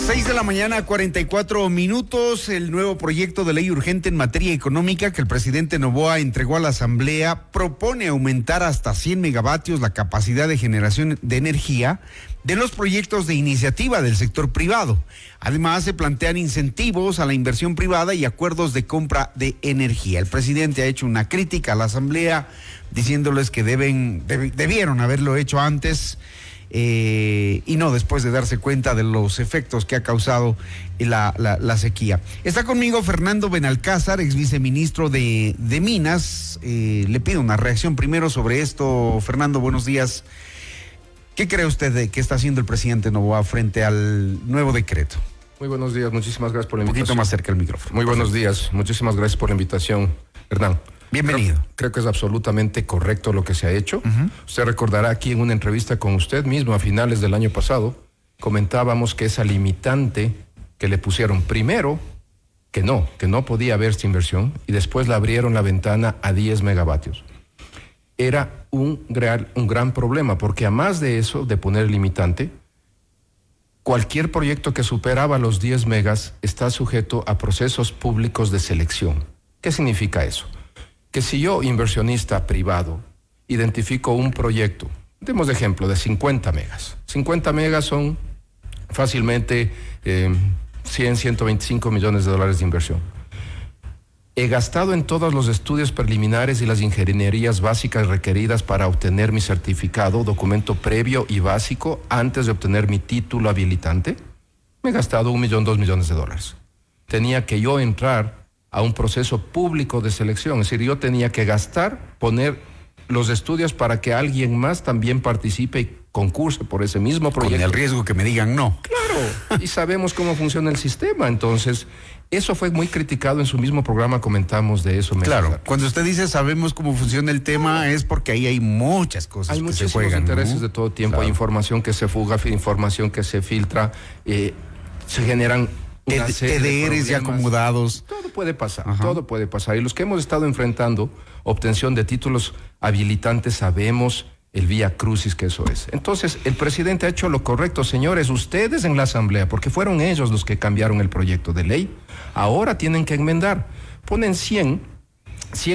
6:44 a.m, el nuevo proyecto de ley urgente en materia económica que el presidente Noboa entregó a la Asamblea propone aumentar hasta 100 megavatios la capacidad de generación de energía de los proyectos de iniciativa del sector privado. Además, se plantean incentivos a la inversión privada y acuerdos de compra de energía. El presidente ha hecho una crítica a la Asamblea diciéndoles que debieron haberlo hecho antes. Y no después de darse cuenta de los efectos que ha causado la sequía. Está conmigo Fernando Benalcázar, ex viceministro de Minas. Le pido una reacción primero sobre esto. Fernando, buenos días. ¿Qué cree usted de que está haciendo el presidente Noboa frente al nuevo decreto? Muy buenos días, muchísimas gracias por la invitación. Un poquito más cerca del micrófono. Muy buenos días, muchísimas gracias por la invitación, Hernán. Bienvenido. Creo que es absolutamente correcto lo que se ha hecho. Usted recordará aquí en una entrevista con usted mismo a finales del año pasado, comentábamos que esa limitante que le pusieron primero, que no podía haberse inversión, y después le abrieron la ventana a 10 megavatios. Era un gran problema, porque a más de eso, de poner el limitante, cualquier proyecto que superaba los 10 megas está sujeto a procesos públicos de selección. ¿Qué significa eso? Que si yo, inversionista privado, identifico un proyecto, demos de ejemplo, de 50 megas. 50 megas son fácilmente 125 millones de dólares de inversión. He gastado en todos los estudios preliminares y las ingenierías básicas requeridas para obtener mi certificado, documento previo y básico, antes de obtener mi título habilitante. Me he gastado 1 millón, 2 millones de dólares. Tenía que yo entrar a un proceso público de selección, es decir, yo tenía que poner los estudios para que alguien más también participe y concurse por ese mismo proyecto. Con el riesgo que me digan no. Claro, y sabemos cómo funciona el sistema, entonces, eso fue muy criticado en su mismo programa, comentamos de eso. Claro, cuando usted dice sabemos cómo funciona el tema, es porque ahí hay muchas cosas que se juegan. Hay muchísimos intereses, ¿no? De todo tiempo, claro. Hay información que se fuga, información que se filtra, se generan TDRs ya acomodados. Todo puede pasar, todo puede pasar. Y los que hemos estado enfrentando obtención de títulos habilitantes sabemos el vía crucis que eso es. Entonces, el presidente ha hecho lo correcto, señores, ustedes en la Asamblea, porque fueron ellos los que cambiaron el proyecto de ley. Ahora tienen que enmendar. Ponen 100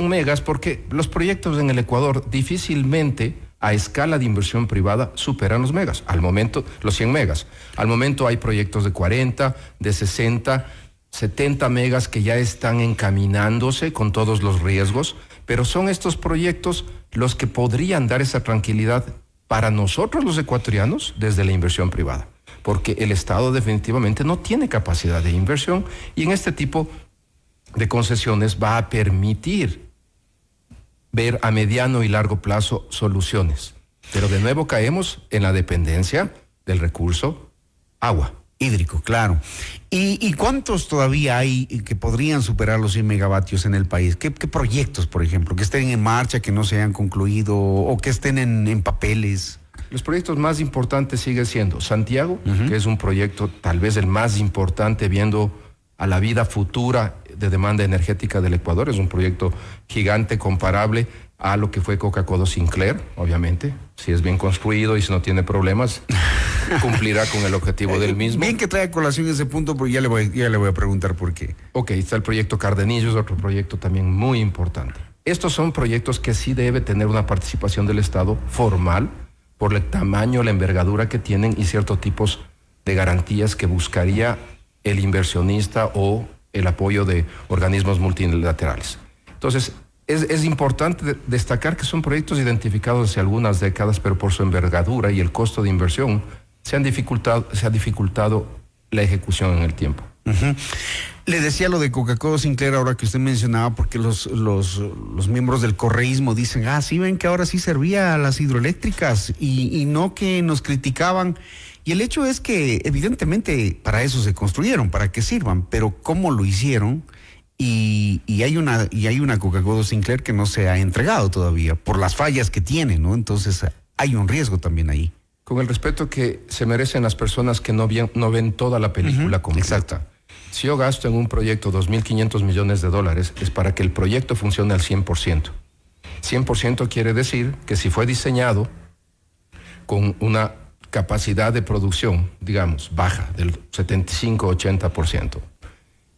megas, porque los proyectos en el Ecuador difícilmente a escala de inversión privada superan los megas. Al momento, los 100 megas. Al momento hay proyectos de 40, de 60, 70 megas que ya están encaminándose con todos los riesgos, pero son estos proyectos los que podrían dar esa tranquilidad para nosotros los ecuatorianos desde la inversión privada, porque el Estado definitivamente no tiene capacidad de inversión y en este tipo de concesiones va a permitir ver a mediano y largo plazo soluciones. Pero de nuevo caemos en la dependencia del recurso agua. Hídrico, claro. ¿Y cuántos todavía hay que podrían superar los 100 megavatios en el país? ¿Qué proyectos, por ejemplo, que estén en marcha, que no se hayan concluido o que estén en papeles? Los proyectos más importantes sigue siendo Santiago, que es un proyecto tal vez el más importante viendo a la vida futura de demanda energética del Ecuador. Es un proyecto gigante comparable a lo que fue Coca-Cola Sinclair, obviamente. Si es bien construido y si no tiene problemas, cumplirá con el objetivo del mismo. Bien que trae a colación ese punto, porque ya le voy a preguntar por qué. Ok, está el proyecto Cardenillo, es otro proyecto también muy importante. Estos son proyectos que sí debe tener una participación del Estado formal por el tamaño, la envergadura que tienen y ciertos tipos de garantías que buscaría el inversionista o el apoyo de organismos multilaterales. Entonces, es importante destacar que son proyectos identificados hace algunas décadas, pero por su envergadura y el costo de inversión se ha dificultado la ejecución en el tiempo. Le decía lo de Coca-Cola Sinclair ahora que usted mencionaba, porque los miembros del correísmo dicen, sí ven que ahora sí servía a las hidroeléctricas y no que nos criticaban. Y el hecho es que evidentemente para eso se construyeron, para que sirvan, pero cómo lo hicieron y hay una Coca-Cola Sinclair que no se ha entregado todavía por las fallas que tiene, ¿no? Entonces hay un riesgo también ahí. Con el respeto que se merecen las personas que no ven toda la película completa. Exacto. Si yo gasto en un proyecto 2.500 millones de dólares, es para que el proyecto funcione al 100%. 100% quiere decir que si fue diseñado con una capacidad de producción, digamos, baja del 75-80%,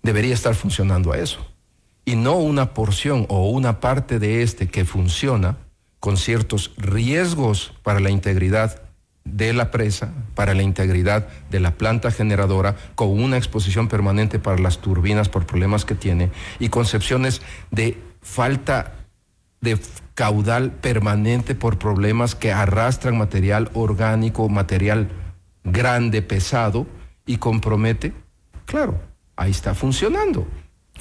debería estar funcionando a eso. Y no una porción o una parte de que funciona con ciertos riesgos para la integridad de la presa, para la integridad de la planta generadora, con una exposición permanente para las turbinas por problemas que tiene y concepciones de falta de caudal permanente por problemas que arrastran material orgánico, material grande, pesado y compromete. Claro, ahí está funcionando.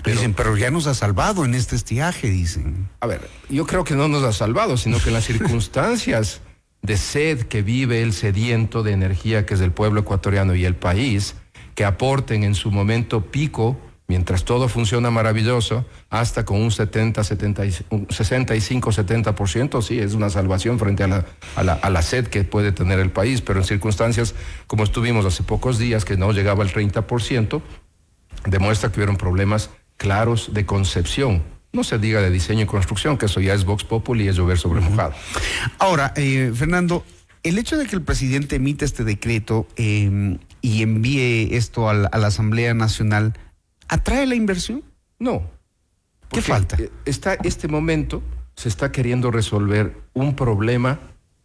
Dicen, pero ya nos ha salvado en este estiaje, dicen. A ver, yo creo que no nos ha salvado, sino que en las circunstancias de sed que vive el sediento de energía que es el pueblo ecuatoriano y el país, que aporten en su momento pico, mientras todo funciona maravilloso, hasta con un 65-70%, sí, es una salvación frente a la sed que puede tener el país, pero en circunstancias como estuvimos hace pocos días, que no llegaba al 30%, demuestra que hubieron problemas claros de concepción. No se diga de diseño y construcción, que eso ya es Vox Populi y es llover sobre mojado. Ahora, Fernando, el hecho de que el presidente emita este decreto y envíe esto a la Asamblea Nacional, ¿atrae la inversión? No. ¿Qué falta? Este momento se está queriendo resolver un problema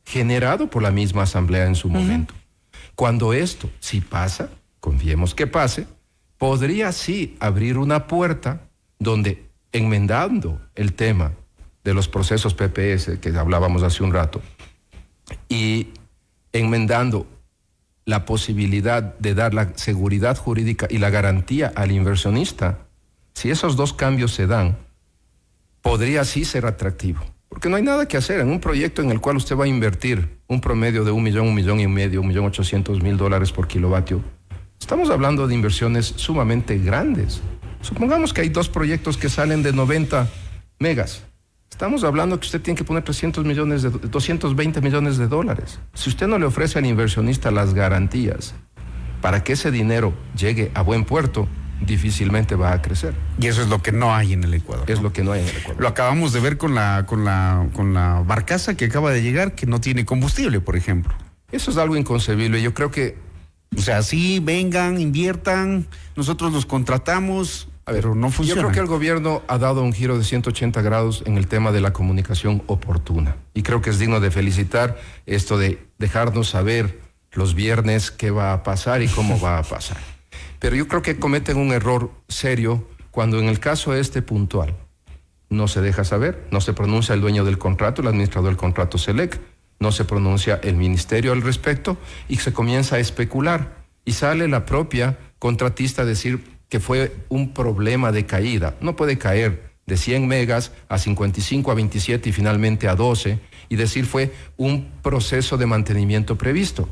generado por la misma Asamblea en su momento. Cuando esto, si pasa, confiemos que pase, podría sí abrir una puerta donde, enmendando el tema de los procesos PPS que hablábamos hace un rato y enmendando la posibilidad de dar la seguridad jurídica y la garantía al inversionista, si esos dos cambios se dan, podría sí ser atractivo. Porque no hay nada que hacer en un proyecto en el cual usted va a invertir un promedio de $1 millón, $1.800.000 por kilovatio. Estamos hablando de inversiones sumamente grandes. Supongamos que hay dos proyectos que salen de 90 megas. Estamos hablando que usted tiene que poner 220 millones de dólares. Si usted no le ofrece al inversionista las garantías para que ese dinero llegue a buen puerto, difícilmente va a crecer. Y eso es lo que no hay en el Ecuador. Es lo que no hay en el Ecuador. Lo acabamos de ver con la barcaza que acaba de llegar, que no tiene combustible, por ejemplo. Eso es algo inconcebible. Yo creo que... O sea, sí, vengan, inviertan, nosotros los contratamos, pero no funciona. Yo creo que el gobierno ha dado un giro de 180 grados en el tema de la comunicación oportuna. Y creo que es digno de felicitar esto de dejarnos saber los viernes qué va a pasar y cómo va a pasar. Pero yo creo que cometen un error serio cuando en el caso puntual no se deja saber, no se pronuncia el dueño del contrato, el administrador del contrato SELEC, no se pronuncia el ministerio al respecto y se comienza a especular. Y sale la propia contratista a decir que fue un problema de caída. No puede caer de 100 megas a 55, a 27 y finalmente a 12 y decir fue un proceso de mantenimiento previsto.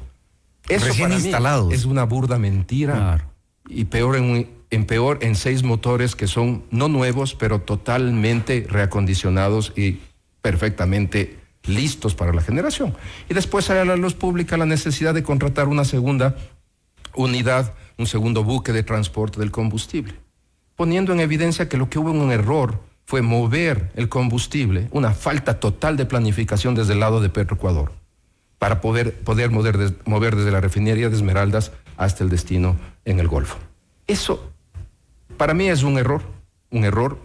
Eso recién para instalados. mí es una burda mentira. Claro. Y peor en 6 motores que son no nuevos, pero totalmente reacondicionados y perfectamente listos para la generación. Y después sale a la luz pública la necesidad de contratar una segunda unidad, un segundo buque de transporte del combustible, poniendo en evidencia que lo que hubo en un error fue mover el combustible, una falta total de planificación desde el lado de Petroecuador, para poder mover desde la refinería de Esmeraldas hasta el destino en el Golfo. Eso, para mí, es un error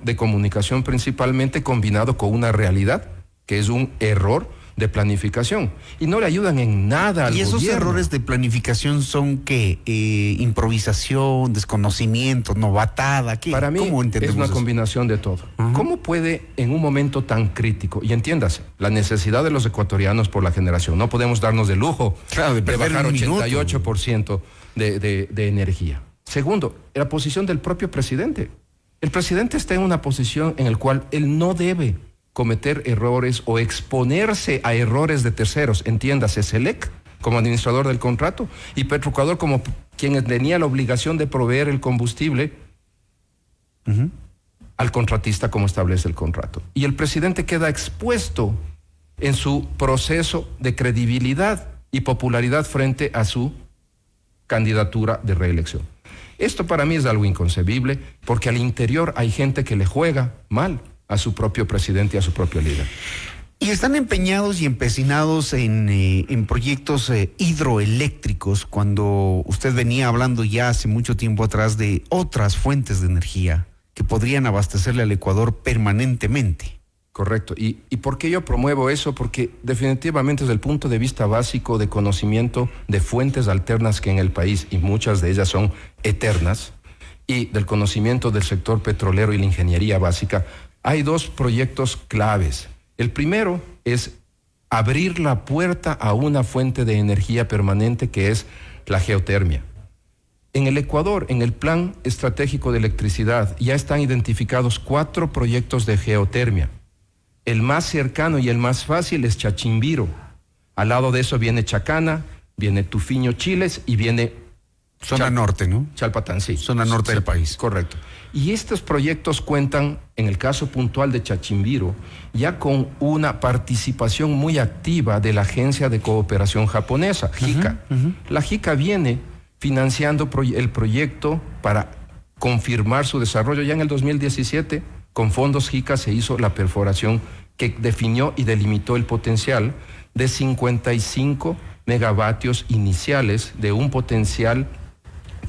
de comunicación principalmente combinado con una realidad, que es un error de planificación. Y no le ayudan en nada al gobierno. ¿Y esos errores de planificación son qué? Improvisación, desconocimiento, novatada, ¿qué? Para mí ¿Cómo entendemos es una eso? combinación de todo. ¿Cómo puede en un momento tan crítico, y entiéndase, la necesidad de los ecuatorianos por la generación, no podemos darnos el lujo de bajar 88% de energía? Segundo, la posición del propio presidente. El presidente está en una posición en la cual él no debe cometer errores o exponerse a errores de terceros, entiéndase, SELEC como administrador del contrato y Petroecuador como quien tenía la obligación de proveer el combustible al contratista como establece el contrato. Y el presidente queda expuesto en su proceso de credibilidad y popularidad frente a su candidatura de reelección. Esto para mí es algo inconcebible porque al interior hay gente que le juega mal a su propio presidente y a su propio líder. Y están empeñados y empecinados en proyectos hidroeléctricos, cuando usted venía hablando ya hace mucho tiempo atrás de otras fuentes de energía que podrían abastecerle al Ecuador permanentemente. Correcto. ¿Y por qué yo promuevo eso? Porque definitivamente desde el punto de vista básico de conocimiento de fuentes alternas que en el país, y muchas de ellas son eternas, y del conocimiento del sector petrolero y la ingeniería básica, hay dos proyectos claves. El primero es abrir la puerta a una fuente de energía permanente que es la geotermia. En el Ecuador, en el Plan Estratégico de Electricidad, ya están identificados 4 proyectos de geotermia. El más cercano y el más fácil es Chachimbiro. Al lado de eso viene Chacana, viene Tufiño Chiles y viene Zona norte, ¿no? Chalpatán, sí. Zona norte del país. Correcto. Y estos proyectos cuentan, en el caso puntual de Chachimbiro, ya con una participación muy activa de la Agencia de Cooperación Japonesa, JICA. La JICA viene financiando el proyecto para confirmar su desarrollo. Ya en el 2017, con fondos JICA se hizo la perforación que definió y delimitó el potencial de 55 megavatios iniciales de un potencial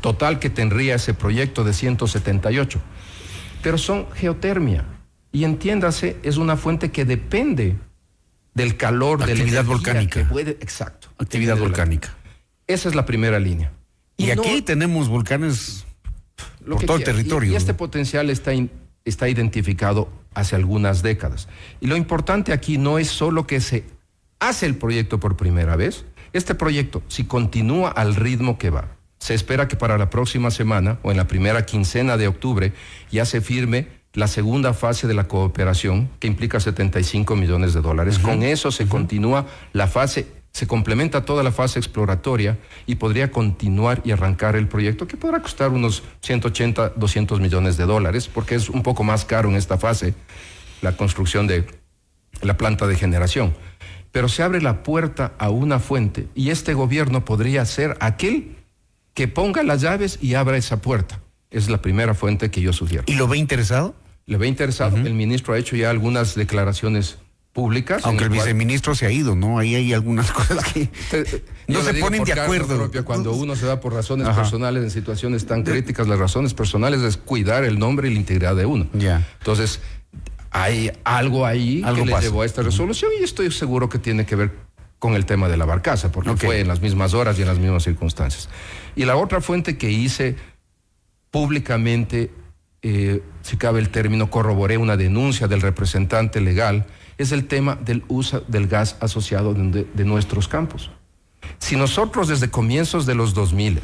total que tendría ese proyecto de 178. Pero son geotermia. Y entiéndase, es una fuente que depende del calor, de la actividad energía volcánica. que puede, exacto. Actividad volcánica. Esa es la primera línea. Y aquí no, tenemos volcanes por todo el quiera. territorio. Y este potencial está identificado hace algunas décadas. Y lo importante aquí no es solo que se hace el proyecto por primera vez. Este proyecto, si continúa al ritmo que va, se espera que para la próxima semana o en la primera quincena de octubre ya se firme la segunda fase de la cooperación, que implica 75 millones de dólares. Con eso se continúa la fase, se complementa toda la fase exploratoria y podría continuar y arrancar el proyecto, que podrá costar unos 180, 200 millones de dólares, porque es un poco más caro en esta fase la construcción de la planta de generación. Pero se abre la puerta a una fuente y este gobierno podría ser aquel que ponga las llaves y abra esa puerta. Es la primera fuente que yo sugiero. ¿Y lo ve interesado? Le ve interesado. El ministro ha hecho ya algunas declaraciones públicas. Aunque el viceministro se ha ido, ¿no? Ahí hay algunas cosas que no se ponen de acuerdo. Propia, cuando uno se da por razones personales en situaciones tan críticas, las razones personales es cuidar el nombre y la integridad de uno. Ya. Entonces, hay algo ahí que le llevó a esta resolución y estoy seguro que tiene que ver con el tema de la barcaza, porque fue en las mismas horas y en las mismas circunstancias. Y la otra fuente que hice públicamente, si cabe el término, corroboré una denuncia del representante legal, es el tema del uso del gas asociado de nuestros campos. Si nosotros desde comienzos de los 2000,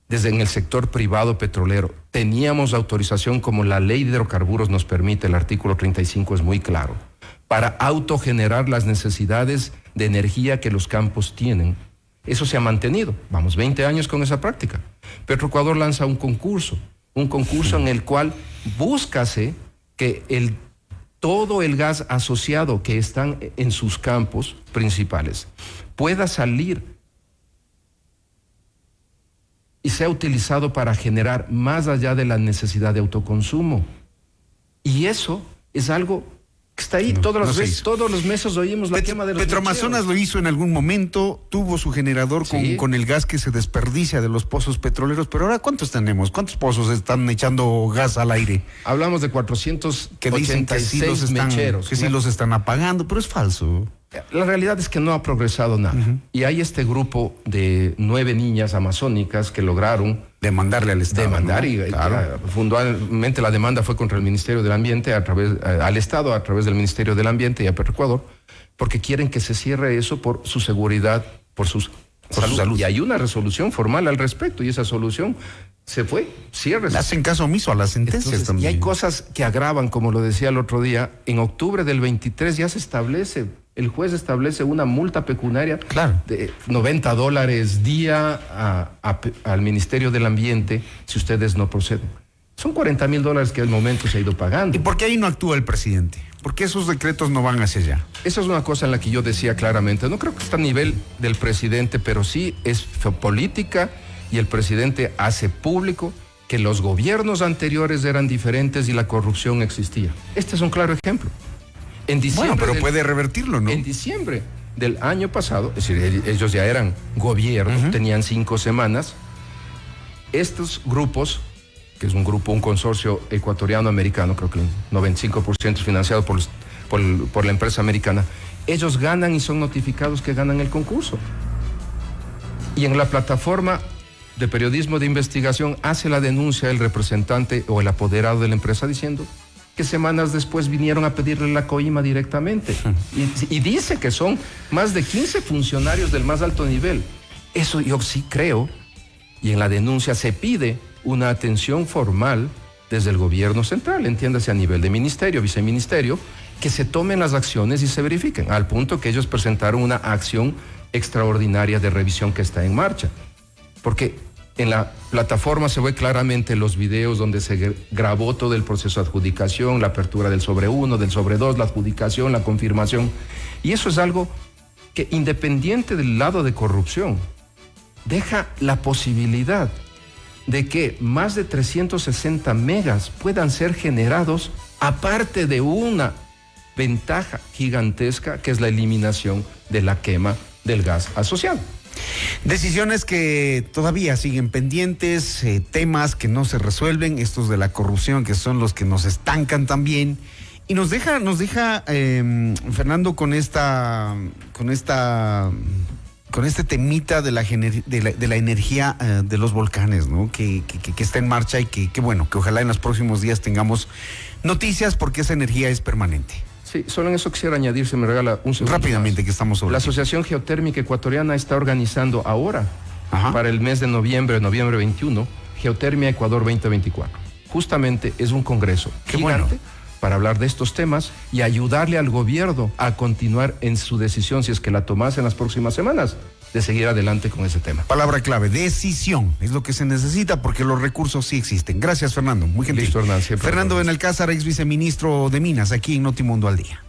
desde en el sector privado petrolero, teníamos autorización como la ley de hidrocarburos nos permite, el artículo 35 es muy claro, para autogenerar las necesidades de energía que los campos tienen. Eso se ha mantenido. Vamos 20 años con esa práctica. Petroecuador lanza un concurso en el cual búscase que todo el gas asociado que están en sus campos principales pueda salir y sea utilizado para generar más allá de la necesidad de autoconsumo. Y eso es algo que está ahí. Todos los meses oímos la quema de los Petroamazonas lo hizo en algún momento, tuvo su generador con el gas que se desperdicia de los pozos petroleros, pero ahora ¿cuántos tenemos? ¿Cuántos pozos están echando gas al aire? Hablamos de 486 que dicen que sí mecheros. Que sí los están apagando, pero es falso. La realidad es que no ha progresado nada. Y hay este grupo de 9 niñas amazónicas que lograron demandarle al Estado. Fundamentalmente la demanda fue contra el Ministerio del Ambiente, al Estado a través del Ministerio del Ambiente y a Petroecuador, porque quieren que se cierre eso por su seguridad, por su salud. Y hay una resolución formal al respecto y esa solución se fue, cierre. Hacen caso omiso a las sentencias. Entonces, también. Y hay cosas que agravan, como lo decía el otro día, en octubre del 23 ya se establece, el juez establece una multa pecuniaria de $90 día al Ministerio del Ambiente si ustedes no proceden. Son $40,000 que al momento se ha ido pagando. ¿Y por qué ahí no actúa el presidente? ¿Por qué esos decretos no van hacia allá? Esa es una cosa en la que yo decía claramente, no creo que está a nivel del presidente, pero sí es política y el presidente hace público que los gobiernos anteriores eran diferentes y la corrupción existía. Este es un claro ejemplo. En diciembre bueno, pero puede revertirlo, ¿no? En diciembre del año pasado, es decir, ellos ya eran gobierno, tenían 5 semanas, estos grupos, que es un consorcio ecuatoriano-americano, creo que el 95% es financiado por la empresa americana, ellos ganan y son notificados que ganan el concurso. Y en la plataforma de periodismo de investigación hace la denuncia el representante o el apoderado de la empresa diciendo que semanas después vinieron a pedirle la coima directamente. Y dice que son más de 15 funcionarios del más alto nivel. Eso yo sí creo, y en la denuncia se pide una atención formal desde el gobierno central, entiéndase a nivel de ministerio, viceministerio, que se tomen las acciones y se verifiquen, al punto que ellos presentaron una acción extraordinaria de revisión que está en marcha. Porque en la plataforma se ve claramente los videos donde se grabó todo el proceso de adjudicación, la apertura del sobre 1, del sobre 2, la adjudicación, la confirmación. Y eso es algo que, independiente del lado de corrupción, deja la posibilidad de que más de 360 megas puedan ser generados, aparte de una ventaja gigantesca que es la eliminación de la quema del gas asociado. Decisiones que todavía siguen pendientes, temas que no se resuelven, estos de la corrupción que son los que nos estancan también. Y nos deja Fernando, con este temita de la energía de los volcanes, ¿no? Que está en marcha y que bueno, que ojalá en los próximos días tengamos noticias, porque esa energía es permanente. Sí, solo en eso quisiera añadir, se me regala un segundo. Rápidamente, que estamos sobre. La Asociación Geotérmica Ecuatoriana está organizando ahora, para el mes de noviembre 21, Geotermia Ecuador 2024. Justamente es un congreso gigante para hablar de estos temas y ayudarle al gobierno a continuar en su decisión, si es que la tomase en las próximas semanas, de seguir adelante con ese tema. Palabra clave, decisión, es lo que se necesita, porque los recursos sí existen. Gracias, Fernando, muy gentil. Listo, Hernán, siempre. Fernando Benalcázar, ex viceministro de Minas, aquí en Notimundo al Día.